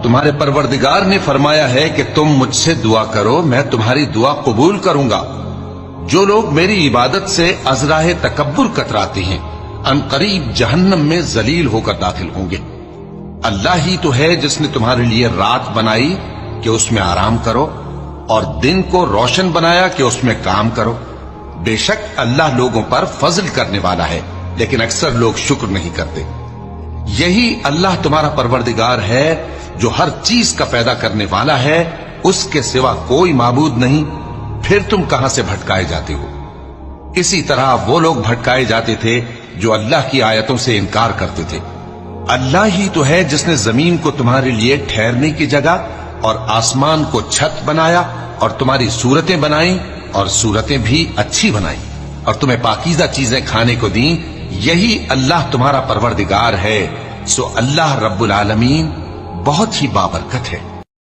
تمہارے پروردگار نے فرمایا ہے کہ تم مجھ سے دعا کرو، میں تمہاری دعا قبول کروں گا۔ جو لوگ میری عبادت سے ازراہ تکبر کتراتے ہیں ان قریب جہنم میں ذلیل ہو کر داخل ہوں گے۔ اللہ ہی تو ہے جس نے تمہارے لیے رات بنائی کہ اس میں آرام کرو، اور دن کو روشن بنایا کہ اس میں کام کرو۔ بے شک اللہ لوگوں پر فضل کرنے والا ہے، لیکن اکثر لوگ شکر نہیں کرتے۔ یہی اللہ تمہارا پروردگار ہے جو ہر چیز کا پیدا کرنے والا ہے، اس کے سوا کوئی معبود نہیں، پھر تم کہاں سے بھٹکائے جاتے ہو؟ اسی طرح وہ لوگ بھٹکائے جاتے تھے جو اللہ کی آیتوں سے انکار کرتے تھے۔ اللہ ہی تو ہے جس نے زمین کو تمہارے لیے ٹھہرنے کی جگہ اور آسمان کو چھت بنایا، اور تمہاری صورتیں بنائیں اور صورتیں بھی اچھی بنائیں، اور تمہیں پاکیزہ چیزیں کھانے کو دیں۔ یہی اللہ تمہارا پروردگار ہے، سو اللہ رب العالمین بہت ہی بابرکت ہے۔